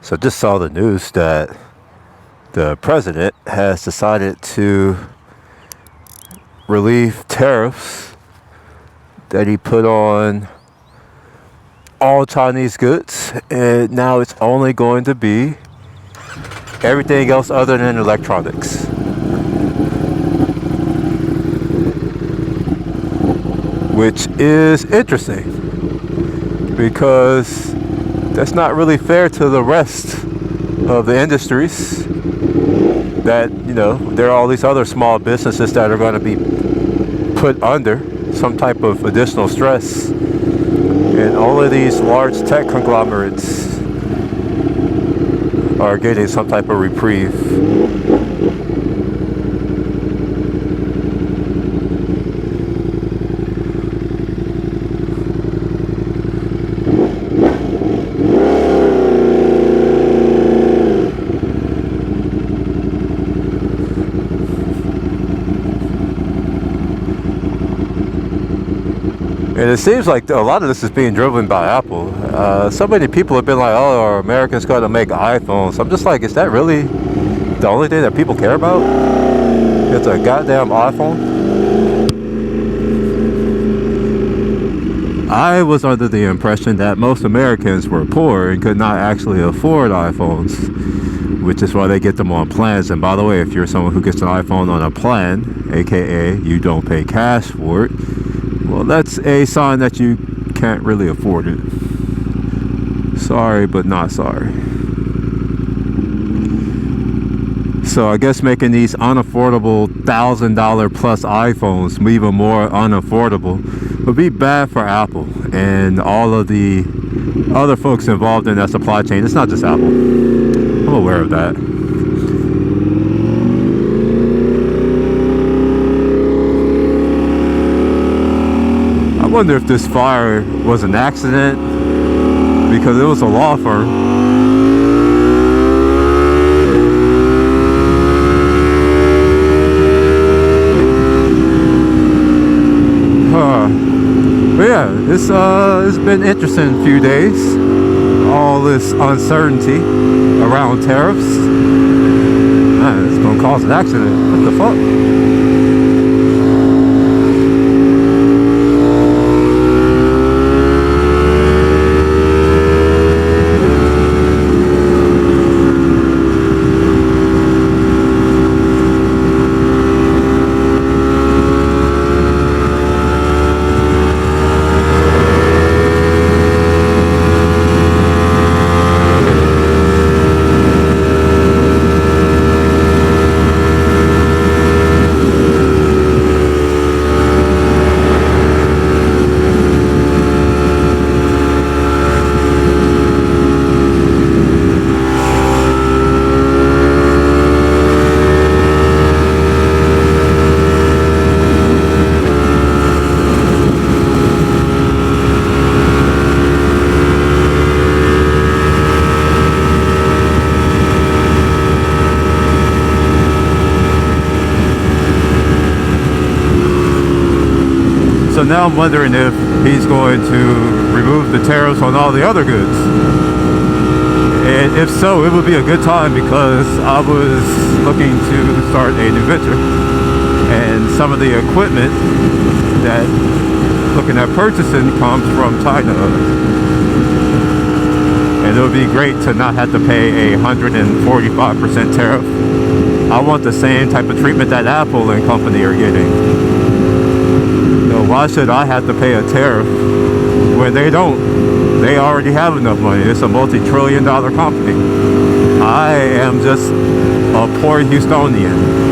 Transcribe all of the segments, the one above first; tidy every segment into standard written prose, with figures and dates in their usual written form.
So just saw the news that the president has decided to relieve tariffs that he put on all Chinese goods, and now it's only going to be everything else other than electronics. Which is interesting because that's not really fair to the rest of the industries that, there are all these other small businesses that are going to be put under some type of additional stress. And all of these large tech conglomerates are getting some type of reprieve. And it seems like a lot of this is being driven by Apple. So many people have been like, oh, are Americans going to make iPhones? I'm just like, is that really the only thing that people care about? It's a goddamn iPhone? I was under the impression that most Americans were poor and could not actually afford iPhones, which is why they get them on plans. And by the way, if you're someone who gets an iPhone on a plan, aka you don't pay cash for it, well, that's a sign that you can't really afford it. Sorry, but not sorry. So I guess making these unaffordable $1,000 plus iPhones even more unaffordable would be bad for Apple. and all of the other folks involved in that supply chain. It's not just Apple. I'm aware of that. I wonder if this fire was an accident, because it was a law firm. But yeah, it's been an interesting few days. All this uncertainty around tariffs. Man, it's gonna cause an accident. What the fuck? So now I'm wondering if he's going to remove the tariffs on all the other goods. And if so, it would be a good time, because I was looking to start a new venture. And some of the equipment that looking at purchasing comes from China. And it would be great to not have to pay a 145% tariff. I want the same type of treatment that Apple and company are getting. Why should I have to pay a tariff when they don't? They already have enough money. It's a multi-trillion-dollar company. I am just a poor Houstonian.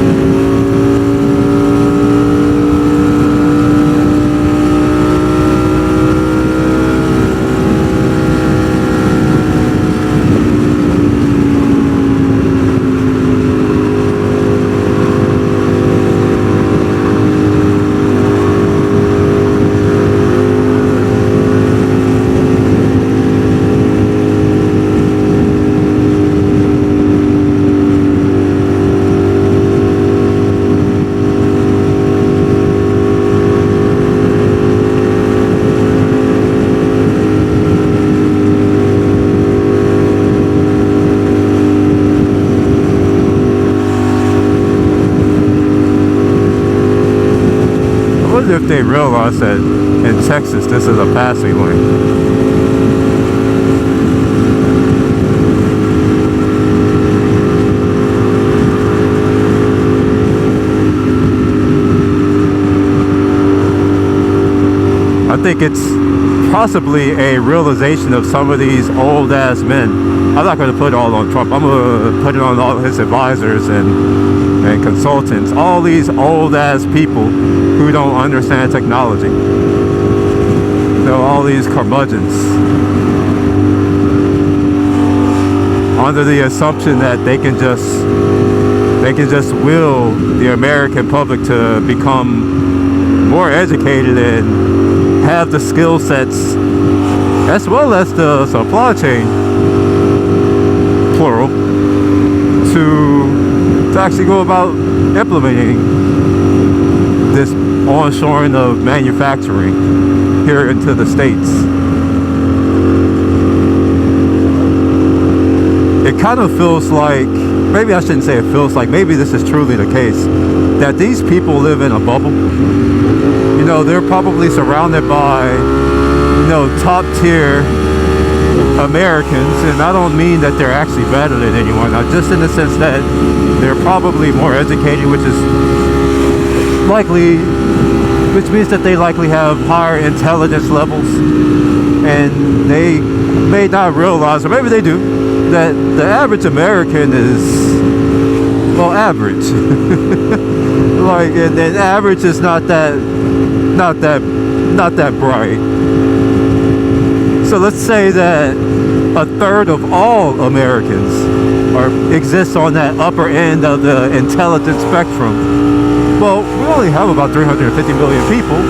If they realize that in Texas this is a passing lane. I think it's possibly a realization of some of these old ass men. I'm not going to put it all on Trump. I'm going to put it on all his advisors and consultants, all these old ass people who don't understand technology. So all these curmudgeons, under the assumption that they can just will the American public to become more educated and have the skill sets, as well as the supply chain, plural, to actually go about implementing this onshoring of manufacturing here into the States. It kind of feels like, maybe I shouldn't say it feels like, maybe this is truly the case, that these people live in a bubble. You know, they're probably surrounded by, you know, top tier Americans, and I don't mean that they're actually better than anyone, just in the sense that they're probably more educated, which means that they likely have higher intelligence levels, and they may not realize, or maybe they do, that the average American is, well, average. Like, and average is not that bright. So let's say that a third of all Americans exist on that upper end of the intelligence spectrum. Well, we only have about 350 million people.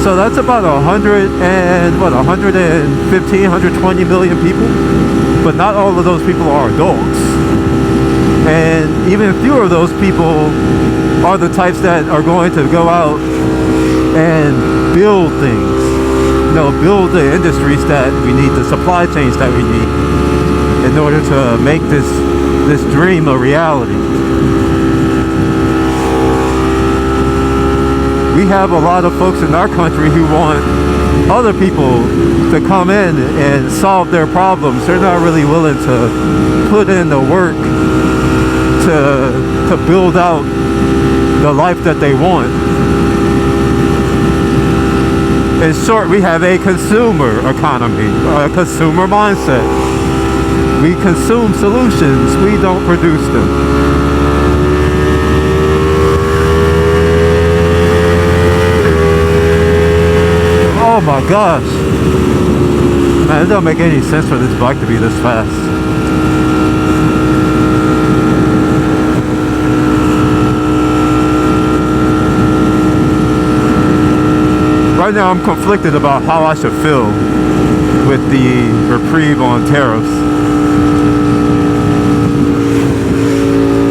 So that's about 115, 120 million people. But not all of those people are adults. And even fewer of those people are the types that are going to go out and build things. Build the industries that we need, the supply chains that we need in order to make this dream a reality. We have a lot of folks in our country who want other people to come in and solve their problems. They're not really willing to put in the work to build out the life that they want. In short, we have a consumer economy, a consumer mindset. We consume solutions, we don't produce them. Oh my gosh. Man, it doesn't make any sense for this bike to be this fast. Right now I'm conflicted about how I should feel with the reprieve on tariffs.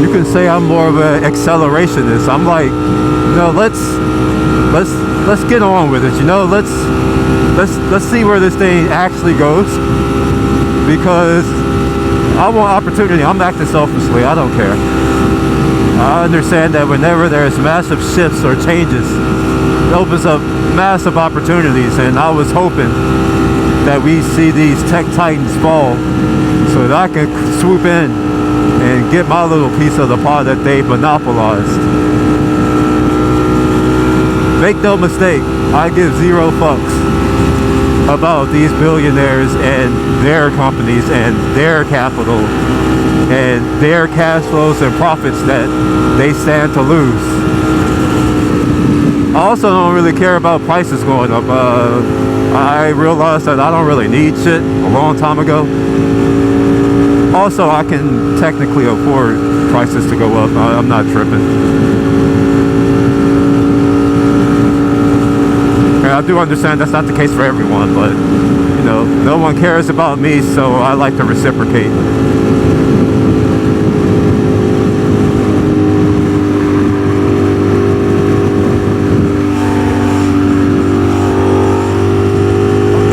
You can say I'm more of an accelerationist. I'm like, let's get on with it. Let's see where this thing actually goes, because I want opportunity. I'm acting selfishly. I don't care. I understand that whenever there's massive shifts or changes, it opens up massive opportunities, and I was hoping that we see these tech titans fall so that I can swoop in and get my little piece of the pie that they've monopolized. Make no mistake, I give zero fucks about these billionaires and their companies and their capital and their cash flows and profits that they stand to lose. I also don't really care about prices going up. I realized that I don't really need shit a long time ago. Also, I can technically afford prices to go up. I'm not tripping. And I do understand that's not the case for everyone, but no one cares about me, so I like to reciprocate.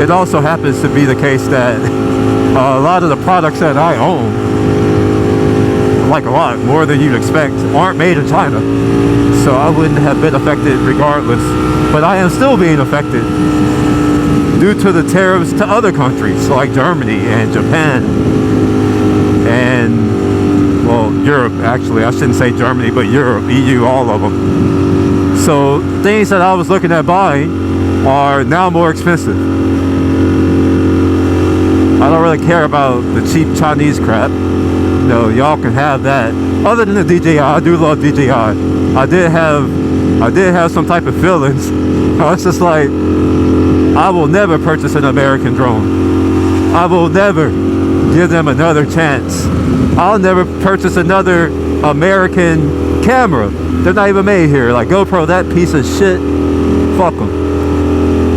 It also happens to be the case that a lot of the products that I own, like a lot, more than you'd expect, aren't made in China. So I wouldn't have been affected regardless. But I am still being affected due to the tariffs to other countries like Germany and Japan and, well, Europe, actually. I shouldn't say Germany, but Europe, EU, all of them. So things that I was looking at buying are now more expensive. I don't really care about the cheap Chinese crap. Y'all can have that. Other than the DJI, I do love DJI. I did have some type of feelings. I was just like, I will never purchase an American drone. I will never give them another chance. I'll never purchase another American camera. They're not even made here. Like GoPro, that piece of shit, fuck them.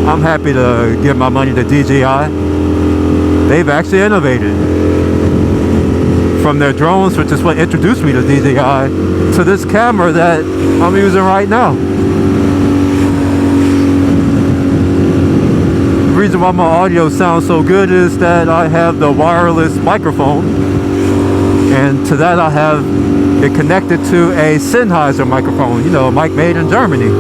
I'm happy to give my money to DJI. They've actually innovated. From their drones, which is what introduced me to DJI, to this camera that I'm using right now. The reason why my audio sounds so good is that I have the wireless microphone, and to that I have it connected to a Sennheiser microphone, a mic made in Germany.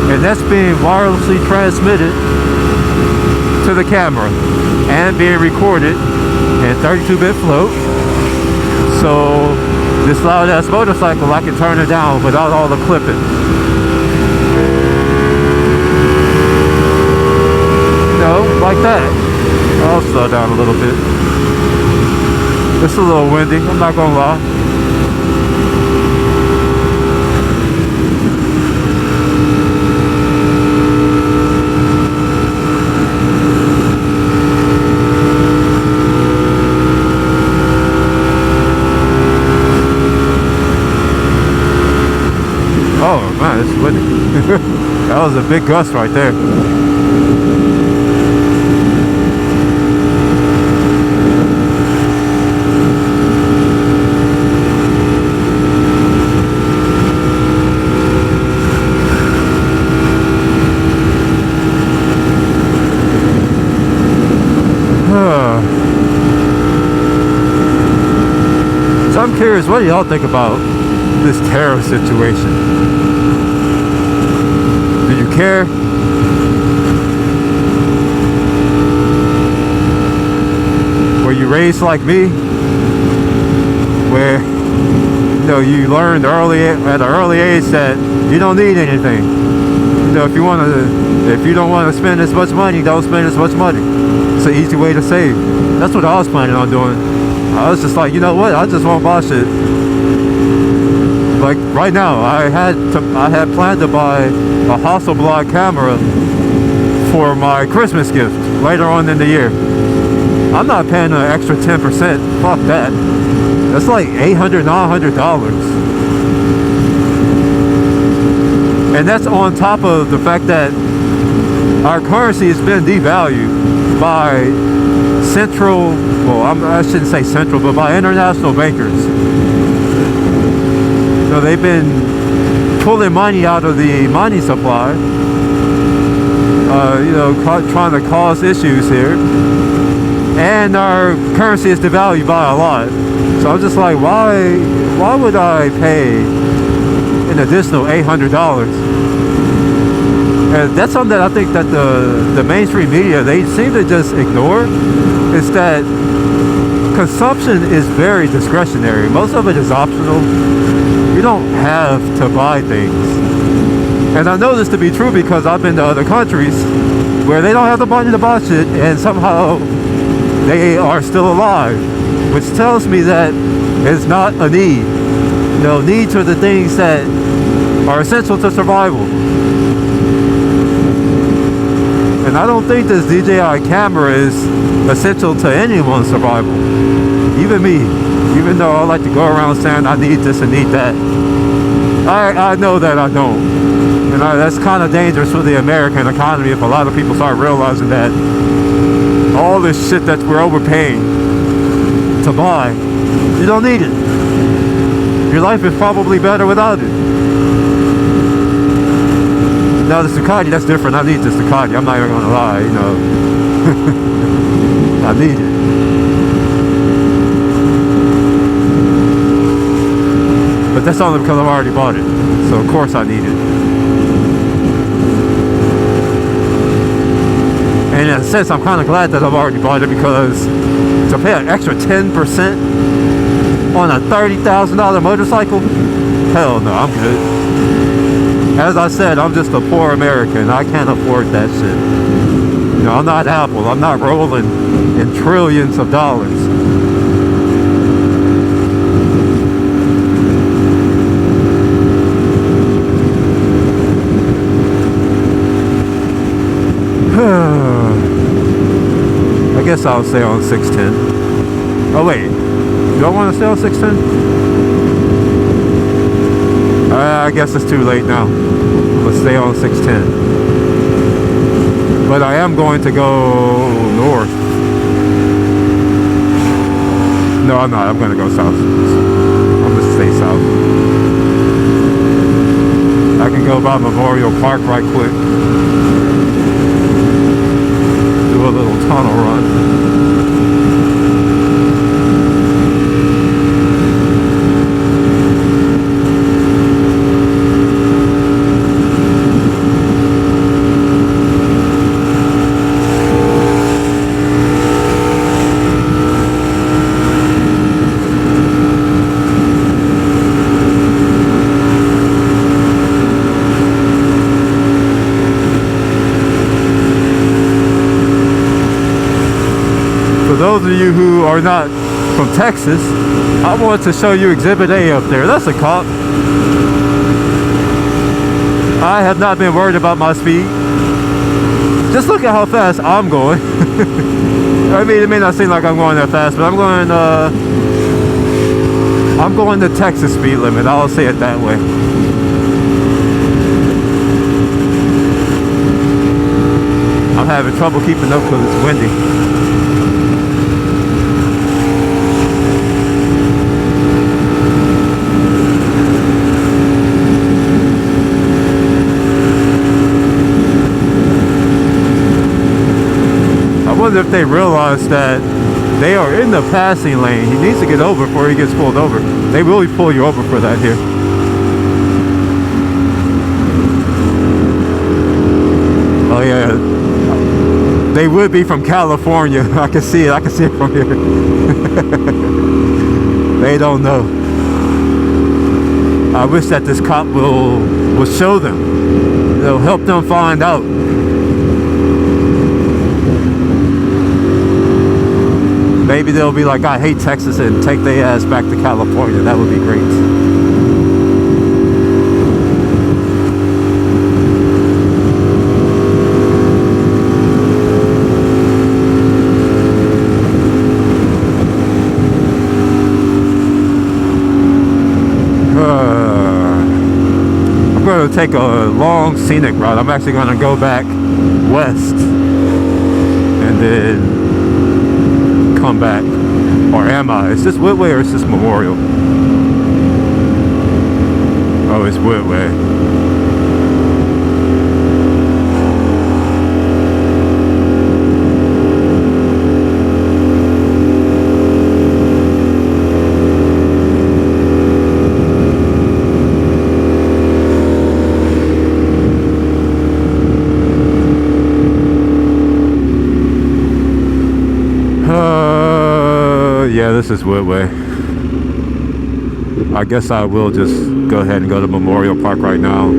And that's being wirelessly transmitted to the camera and being recorded in 32-bit float. So this loud ass motorcycle, I can turn it down without all the clipping. Like that. I'll slow down a little bit. It's a little windy, I'm not gonna lie. Oh man, it's windy. That was a big gust right there. So I'm curious, what do y'all think about this tariff situation? Do you care? Were you raised like me, where you learned at an early age that you don't need anything? If you don't want to spend as much money, don't spend as much money. It's an easy way to save. That's what I was planning on doing. I was just like, you know what? I just won't buy shit. Like right now, I had planned to buy a Hasselblad camera for my Christmas gift later on in the year. I'm not paying an extra 10%. Fuck that. That's like $800, $900. And that's on top of the fact that our currency has been devalued by I shouldn't say central, but by international bankers. So they've been pulling money out of the money supply, trying to cause issues here. And our currency is devalued by a lot. So I'm just like, why would I pay an additional $800? And that's something that I think that the mainstream media, they seem to just ignore, is that consumption is very discretionary. Most of it is optional. You don't have to buy things. And I know this to be true because I've been to other countries where they don't have the money to buy shit, and somehow they are still alive, which tells me that it's not a need. Needs are the things that are essential to survival. And I don't think this DJI camera is essential to anyone's survival. Even me. Even though I like to go around saying I need this and need that. I know that I don't. And that's kind of dangerous for the American economy if a lot of people start realizing that all this shit that we're overpaying to buy, you don't need it. Your life is probably better without it. Now this Ducati, that's different. I need this Ducati. I'm not even gonna lie, I need it. But that's only because I've already bought it. So of course I need it. And in a sense, I'm kind of glad that I've already bought it, because to pay an extra 10% on a $30,000 motorcycle, hell no, I'm good. As I said, I'm just a poor American. I can't afford that shit. I'm not Apple. I'm not rolling in trillions of dollars. I guess I'll stay on 610. Oh wait, do I want to stay on 610? I guess it's too late now. Let's stay on 610. But I am going to go north. No, I'm not. I'm going to go south. I'm going to stay south. I can go by Memorial Park right quick. Do a little tunnel run. Those of you who are not from Texas, I want to show you Exhibit A up there. That's a cop. I have not been worried about my speed. Just look at how fast I'm going. I mean, it may not seem like I'm going that fast, but I'm going the Texas speed limit. I'll say it that way. having trouble keeping up because it's windy. I wonder if they realize that they are in the passing lane. He needs to get over before he gets pulled over. They really pull you over for that here. Oh yeah, they would be from California. I can see it. I can see it from here. They don't know. I wish that this cop will show them. It'll help them find out. Maybe they'll be like, I hate Texas, and take their ass back to California. That would be great. I'm going to take a long scenic route. I'm actually going to go back west and then come back. Or am I? Is this Woodway or is this Memorial? Oh, it's Woodway. Yeah, this is Woodway. I guess I will just go ahead and go to Memorial Park right now.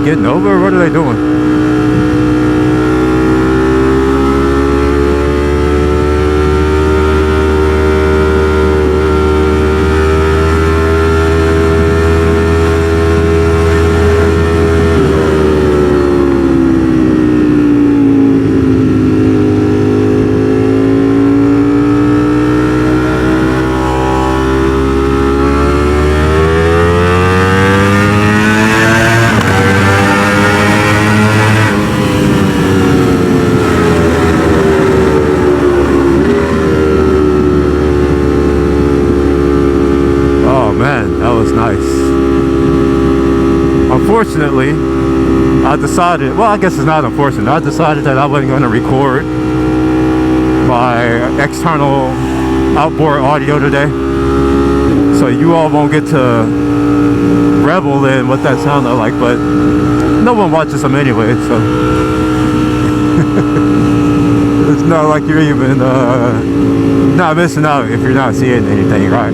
Getting over? What are they doing? Unfortunately, I decided, well, I guess it's not unfortunate, I decided that I wasn't going to record my external outboard audio today, so you all won't get to revel in what that sounded like, but no one watches them anyway, so it's not like you're even not missing out if you're not seeing anything, right?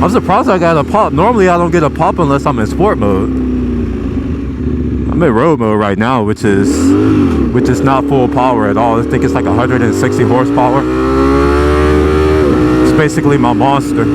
I'm surprised I got a pop. Normally I don't get a pop unless I'm in sport mode. I'm in road mode right now, which is not full power at all. I think it's like 160 horsepower. It's basically my monster.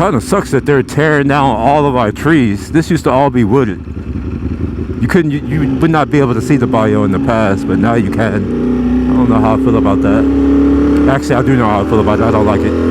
kind of sucks that they're tearing down all of our trees. This used to all be wooded. You would not be able to see the bayou in the past, but now you can. I don't know how I feel about that. Actually, I do know how I feel about it. I don't like it.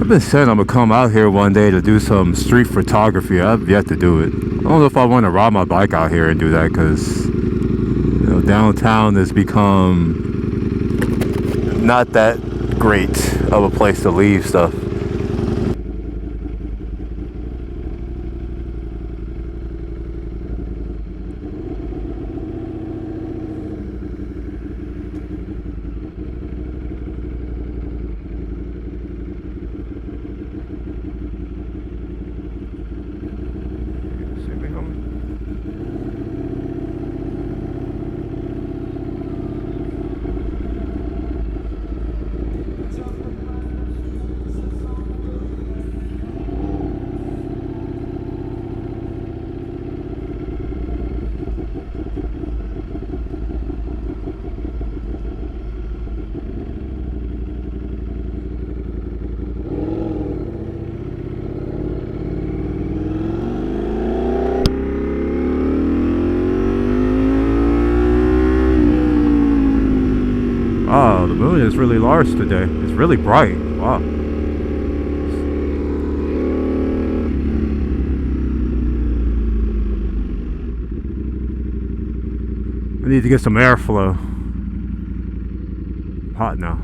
I've been saying I'm gonna come out here one day to do some street photography. I've yet to do it. I don't know if I want to ride my bike out here and do that, because downtown has become not that great of a place to leave stuff. Oh, the moon is really large today. It's really bright. Wow. I need to get some airflow. Hot now.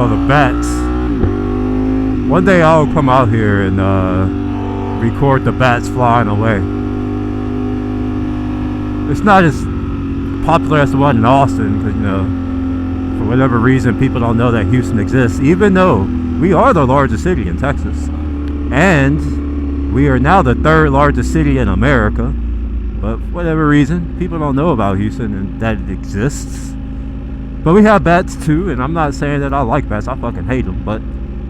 Well, the bats. One day I'll come out here and record the bats flying away. It's not as popular as the one in Austin, because, you know, for whatever reason, people don't know that Houston exists, even though we are the largest city in Texas. And we are now the third largest city in America. But for whatever reason, people don't know about Houston and that it exists. But we have bats too, and I'm not saying that I like bats. I fucking hate them, but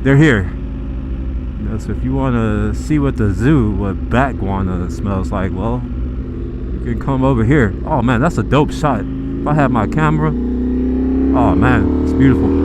they're here. You know, so if you want to see what the zoo, what bat guana smells like, well, you can come over here. Oh man, that's a dope shot. If I had my camera, oh man, it's beautiful.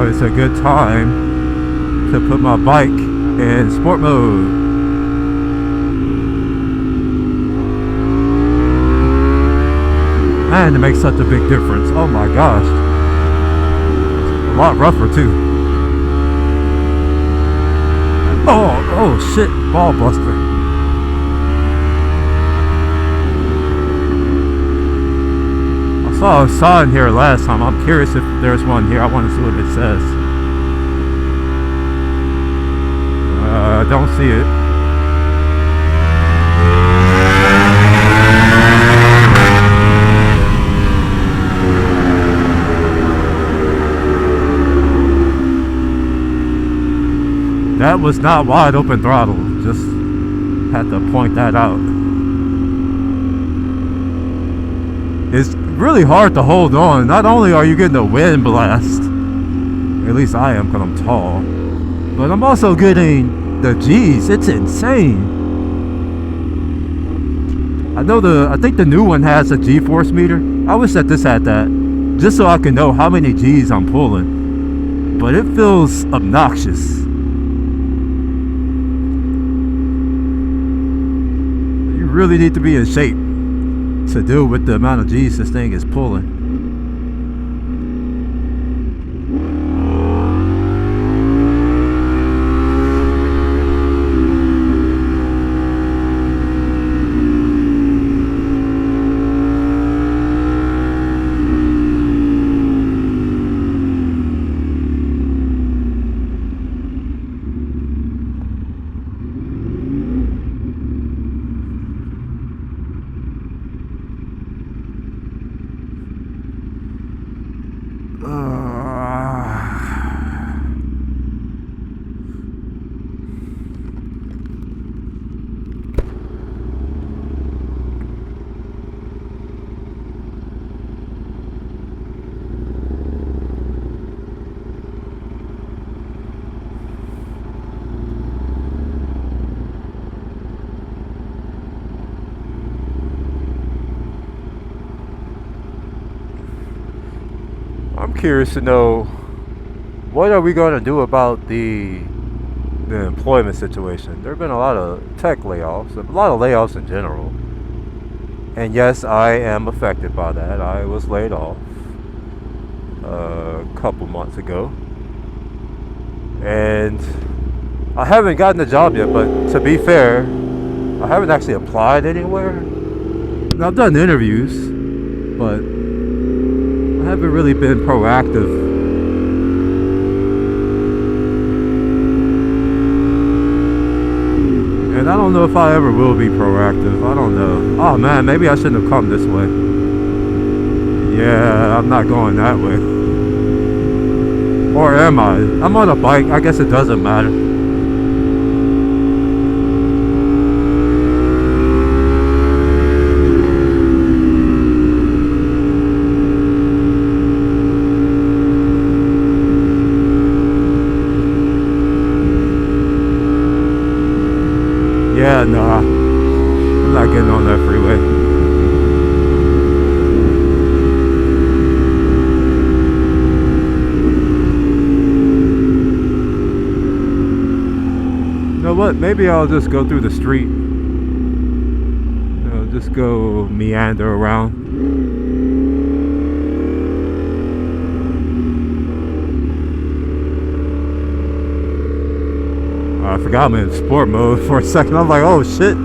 It's a good time to put my bike in sport mode. Man, it makes such a big difference. Oh my gosh. A lot rougher too. Oh shit, ball buster. I saw a sign here last time. I'm curious if there's one here. I want to see what it says. I don't see it. That was not wide open throttle. Just had to point that out. It's really hard to hold on. Not only are you getting a wind blast, at least I am because I'm tall, but I'm also getting the G's. It's insane. I think the new one has a G-force meter. I wish that this had that, just so I can know how many G's I'm pulling. But it feels obnoxious. You really need to be in shape to deal with the amount of G's this thing is pulling. curious to know, what are we going to do about the employment situation? There have been a lot of tech layoffs, a lot of layoffs in general. And yes, I am affected by that. I was laid off a couple months ago. And I haven't gotten a job yet, but to be fair, I haven't actually applied anywhere. Now, I've done interviews, but I haven't really been proactive. And I don't know if I ever will be proactive. I don't know. Oh man, maybe I shouldn't have come this way. Yeah, I'm not going that way. Or am I? I'm on a bike. I guess it doesn't matter. Yeah, nah. I'm not getting on that freeway. You know what? Maybe I'll just go through the street. Just go meander around. I forgot I'm in sport mode for a second. I'm like, oh shit!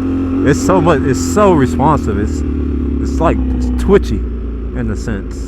It's so much. It's so responsive. It's like it's twitchy, in a sense.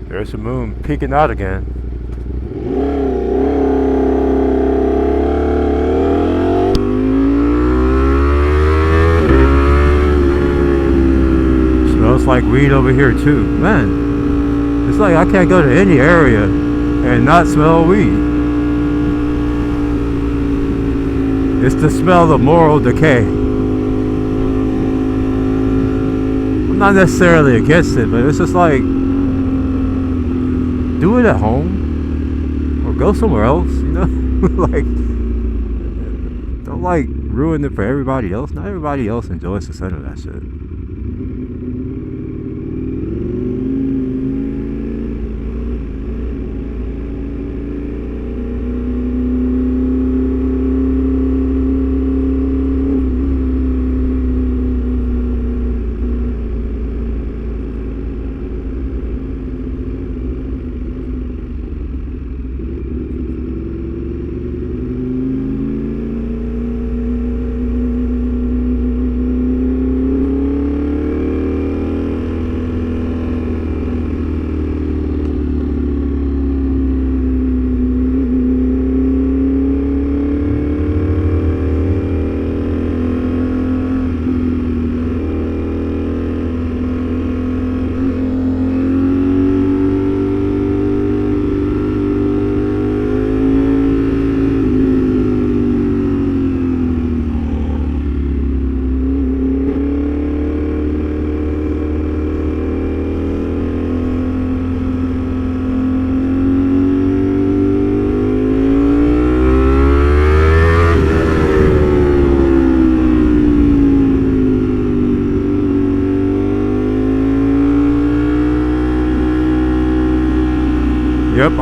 There's the moon peeking out again. Smells like weed over here too. Man, it's like I can't go to any area and not smell weed. It's the smell of moral decay. I'm not necessarily against it, but it's just like, do it at home or go somewhere else, you know. Like, don't like ruin it for everybody else. Not everybody else enjoys the scent of that shit.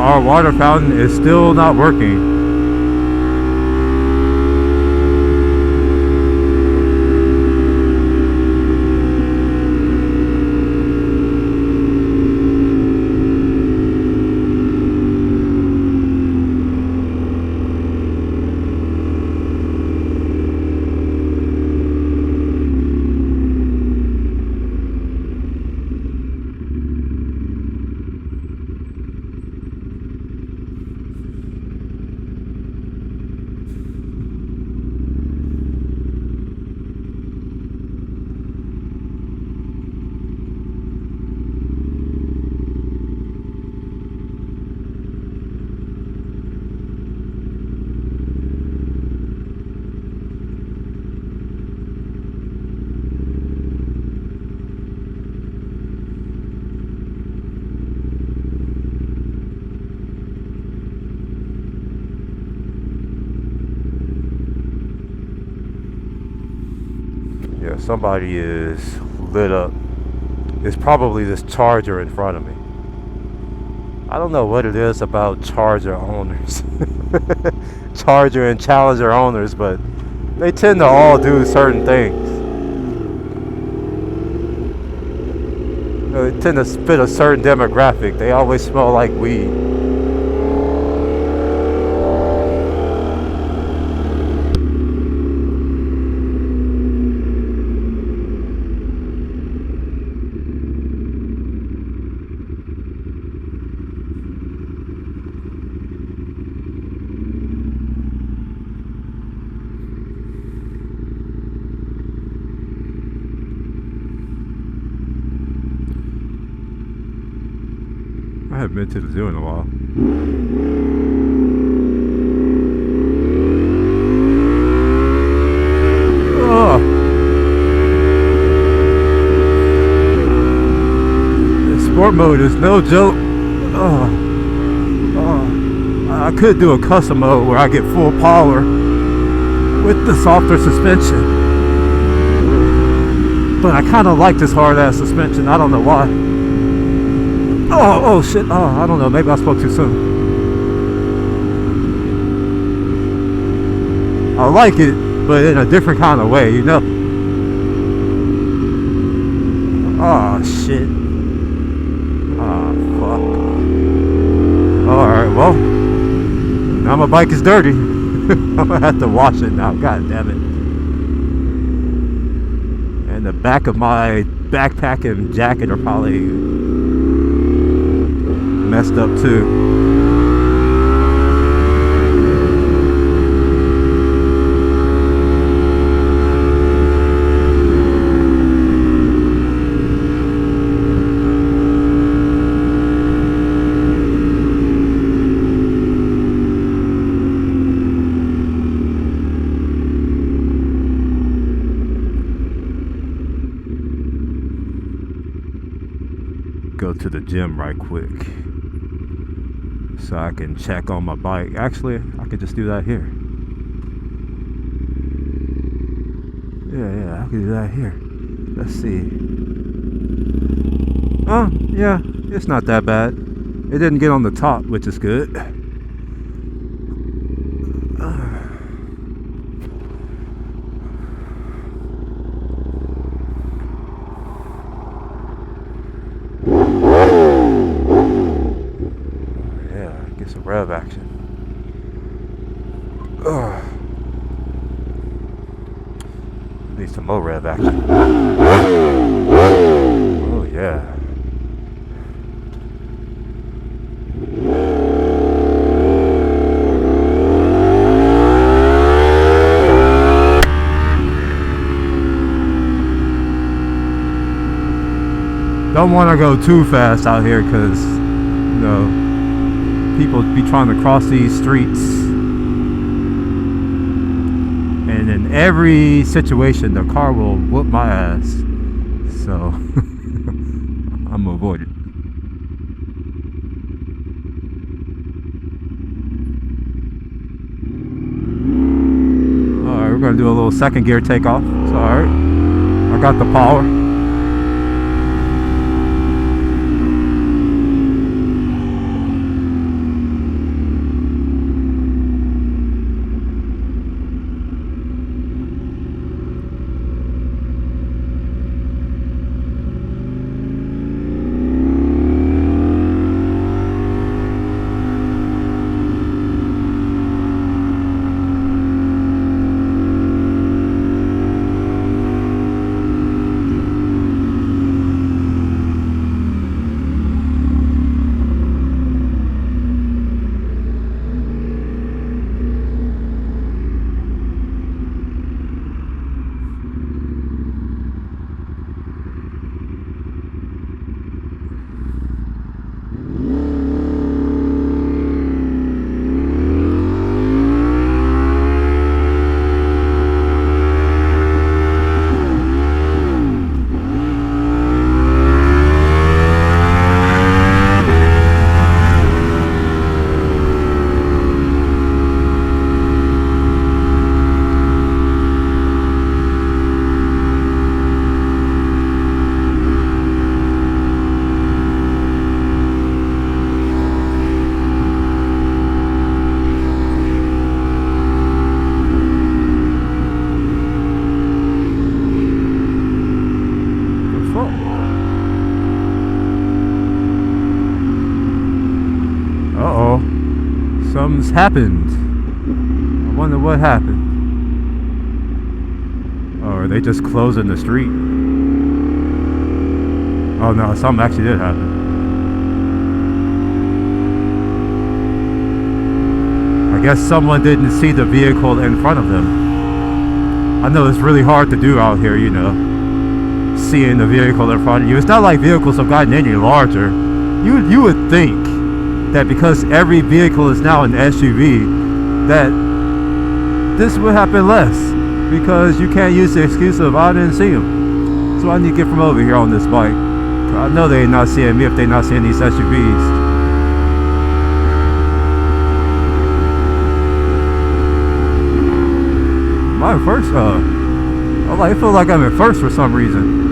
our water fountain is still not working. Yeah, somebody is lit up. It's probably this Charger in front of me. I don't know what it is about Charger owners. Charger and Challenger owners, but they tend to all do certain things. They tend to fit a certain demographic. They always smell like weed. I haven't been to the zoo in a while. Oh. The sport mode is no joke. Oh. I could do a custom mode where I get full power with the softer suspension. But I kind of like this hard ass suspension. I don't know why. Oh shit. Oh, I don't know. Maybe I spoke too soon. I like it, but in a different kind of way, you know? Oh shit. Oh fuck. Alright, well. Now my bike is dirty. I'm gonna have to wash it now. God damn it. And the back of my backpack and jacket are probably messed up too. Go to the gym right quick so I can check on my bike. Actually, I could just do that here. Yeah, I could do that here. Let's see. Oh, yeah, it's not that bad. It didn't get on the top, which is good. Get some rev action. Need some more rev action. Oh yeah. Don't want to go too fast out here because, you know, people be trying to cross these streets, and in every situation the car will whoop my ass, so I'm gonna avoid it. Alright, we're gonna do a little second gear takeoff. It's alright, I got the power. Something's happened. I wonder what happened. Or are they just closing the street? Oh no, something actually did happen. I guess someone didn't see the vehicle in front of them. I know it's really hard to do out here, you know, seeing the vehicle in front of you. It's not like vehicles have gotten any larger. You would think that because every vehicle is now an SUV, that this would happen less, because you can't use the excuse of I didn't see them. So I need to get from over here on this bike. I know they're not seeing me if they're not seeing these SUVs. Am I in first? I feel like I'm in first for some reason.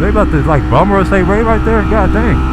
They about to like bummer or say Ray right there? God dang.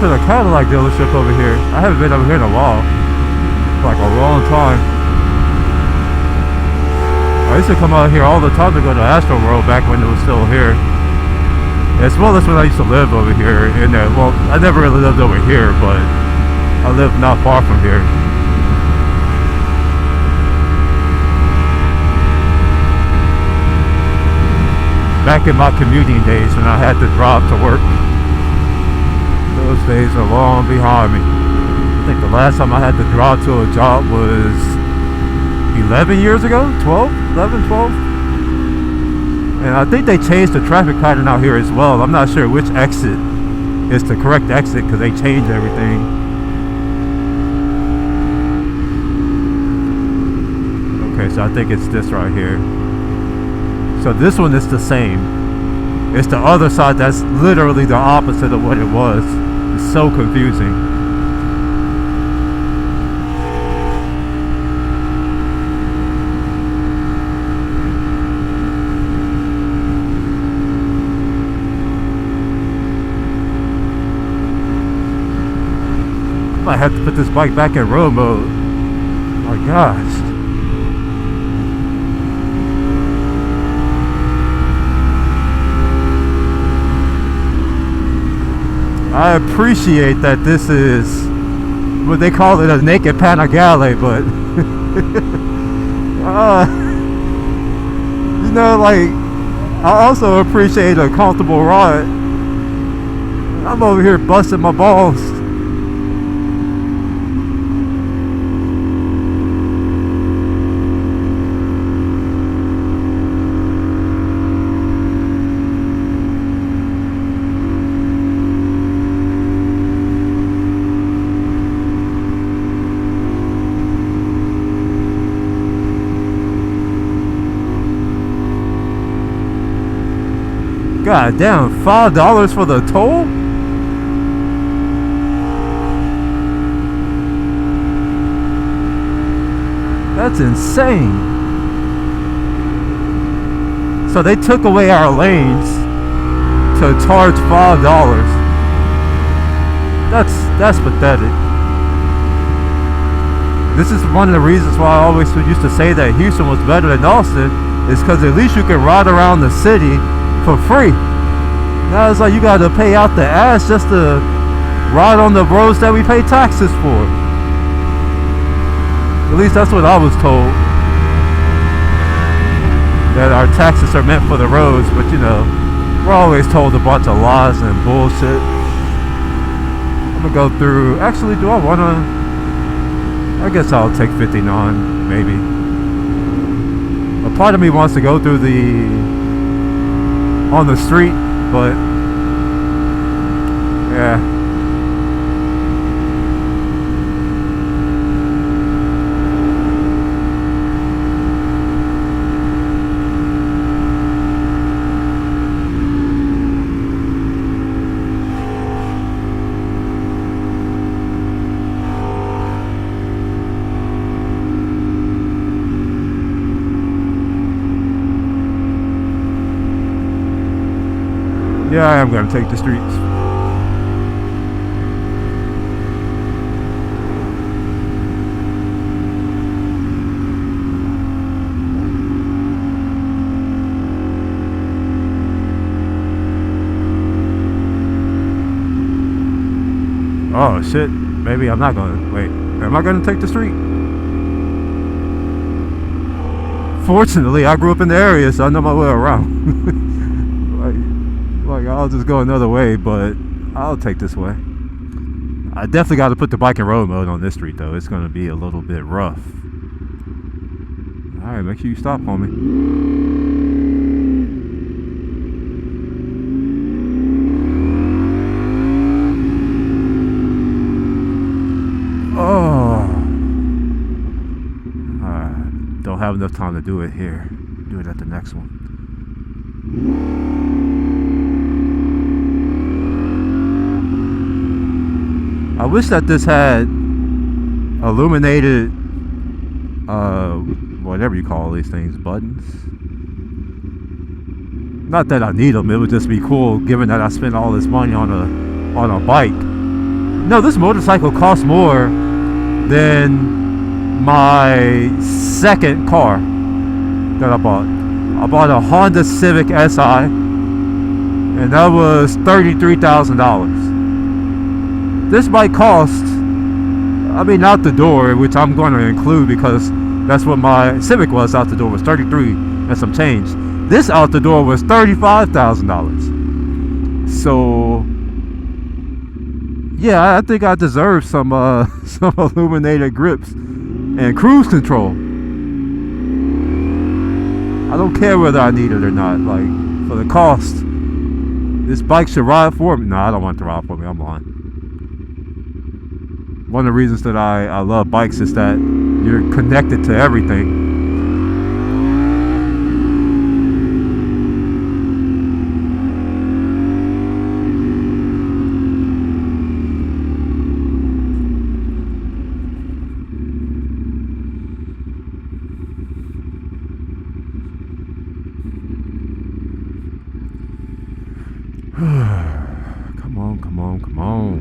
to the Cadillac dealership over here. I haven't been over here in a while. Like a long time. I used to come out here all the time to go to Astro World back when it was still here. As well as when I used to live over here in there. Well, I never really lived over here, but I lived not far from here. Back in my commuting days when I had to drive to work. Those days are long behind me. I think the last time I had to drive to a job was 11 years ago? 11, 12? And I think they changed the traffic pattern out here as well. I'm not sure which exit is the correct exit because they changed everything. Okay, so I think it's this right here. So this one is the same. It's the other side that's literally the opposite of what it was. It's so confusing. I have to put this bike back in road mode. Oh my gosh. I appreciate that this is what they call it, a naked Panigale, but you know, like, I also appreciate a comfortable ride. I'm over here busting my balls. God damn, $5 for the toll? That's insane. So they took away our lanes to charge $5. That's pathetic. This is one of the reasons why I always used to say that Houston was better than Austin, is because at least you could ride around the city for free. Now it's like you gotta pay out the ass just to ride on the roads that we pay taxes for. At least that's what I was told. That our taxes are meant for the roads, but you know, we're always told a bunch of lies and bullshit. I'm gonna go through, actually, do I wanna, I guess I'll take 59, maybe. A part of me wants to go through on the street, but yeah. Yeah, I am going to take the streets. Oh shit, maybe I'm not going to, wait, am I going to take the street? Fortunately, I grew up in the area, so I know my way around. Like, I'll just go another way, but I'll take this way. I definitely got to put the bike in road mode on this street, though. It's going to be a little bit rough. Alright, make sure you stop, homie. Oh. Alright, don't have enough time to do it here. Do it at the next one. I wish that this had illuminated, whatever you call these things, buttons. Not that I need them. It would just be cool, given that I spent all this money on a bike. No, this motorcycle costs more than my second car that I bought. I bought a Honda Civic Si, and that was $33,000. This bike cost, I mean, out the door, which I'm going to include because that's what my Civic was out the door, was 33 and some change. This out the door was $35,000. So yeah, I think I deserve some some illuminated grips and cruise control. I don't care whether I need it or not. Like, for the cost, this bike should ride for me. No, I don't want it to ride for me. I'm lying. One of the reasons that I love bikes is that you're connected to everything. Come on, come on, come on.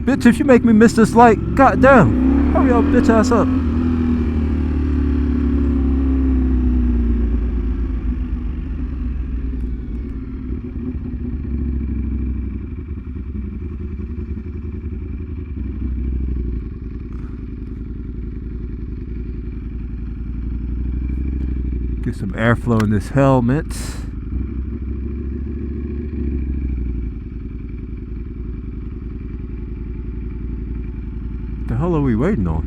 Bitch, if you make me miss this light, goddamn, hurry up, bitch ass up. Get some airflow in this helmet. What the hell are we waiting on?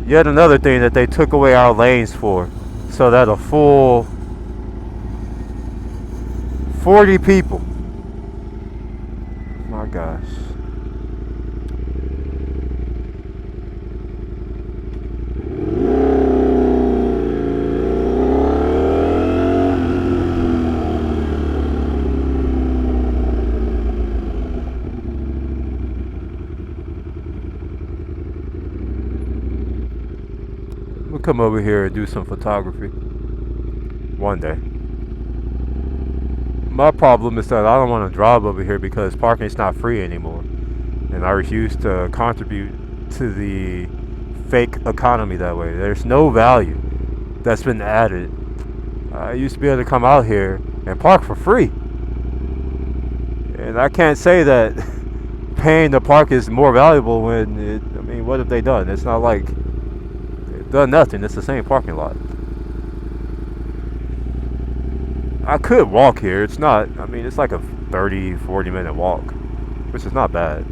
Yet another thing that they took away our lanes for, so that a full 40 people. My gosh. We'll come over here and do some photography one day. My problem is that I don't want to drive over here because parking's not free anymore, and I refuse to contribute to the fake economy that way. There's no value that's been added. I used to be able to come out here and park for free, and I can't say that paying to park is more valuable when I mean, what have they done? It's not like they've done nothing. It's the same parking lot. I could walk here. It's not, I mean, it's like a 30-40 minute walk, which is not bad.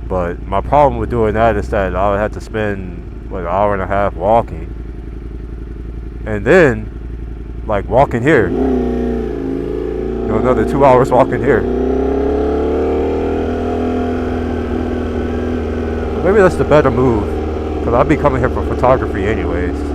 But my problem with doing that is that I would have to spend like an hour and a half walking, and then like walking here, you know, another 2 hours walking here. Maybe that's the better move, because I'll be coming here for photography anyways.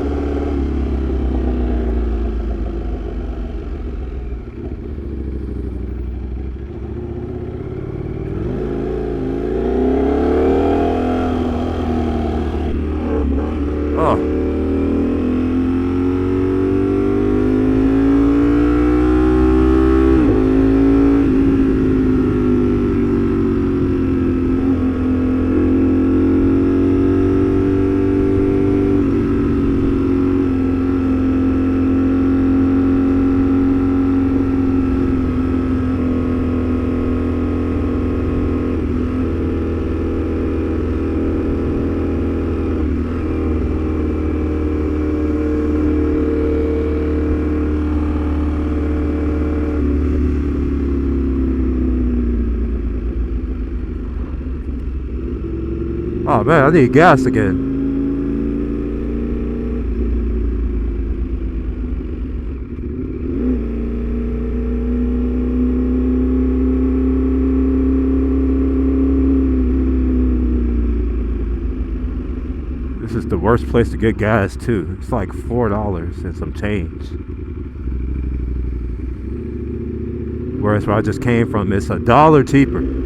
Oh man, I need gas again. This is the worst place to get gas too. It's like $4 and some change. Whereas where I just came from, it's $1 cheaper.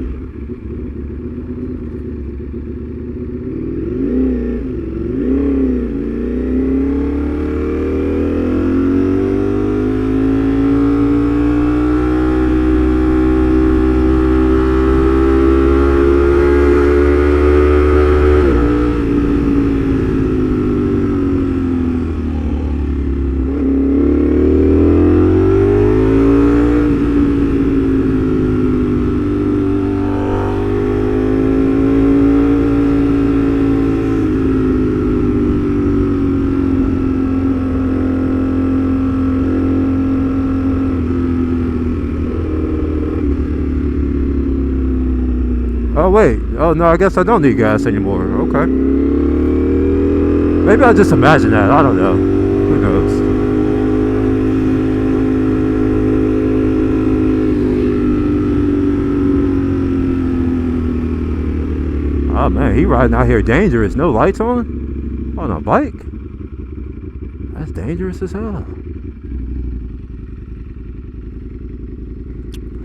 Oh wait, oh no, I guess I don't need gas anymore. Okay. Maybe I just imagine that. I don't know. Who knows? Oh man, he riding out here dangerous. No lights on a bike. That's dangerous as hell.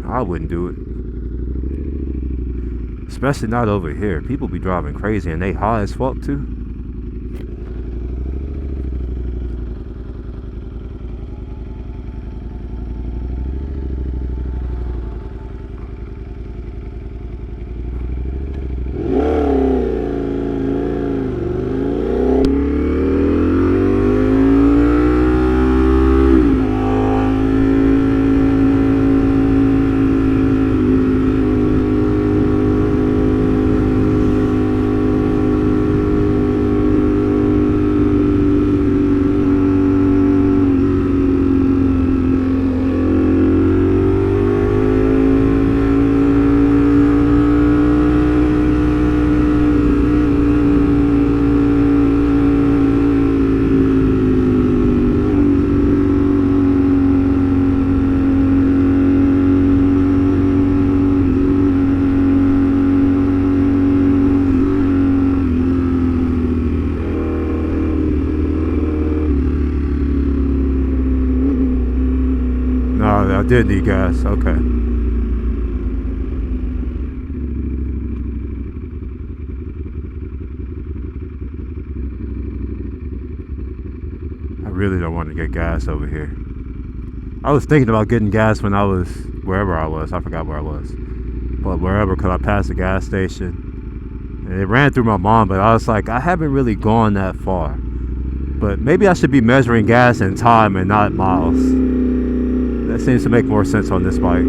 I wouldn't do it. Especially not over here. People be driving crazy and they high as fuck too. No, I did need gas. Okay. I really don't want to get gas over here. I was thinking about getting gas when I was wherever I was. I forgot where I was. But wherever, because I passed the gas station. And it ran through my mind, but I was like, I haven't really gone that far. But maybe I should be measuring gas in time and not miles. That seems to make more sense on this bike.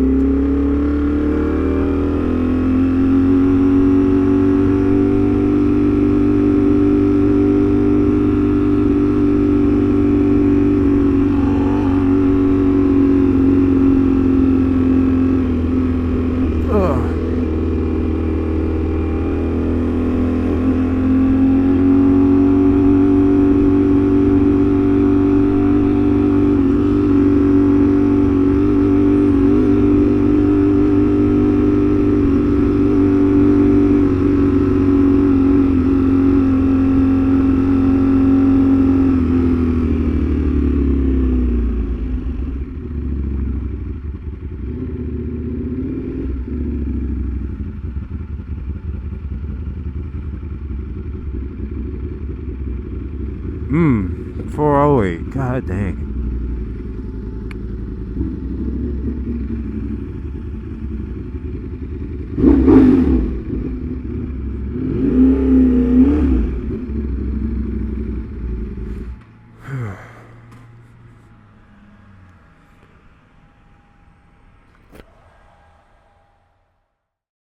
Hmm, 408. God dang.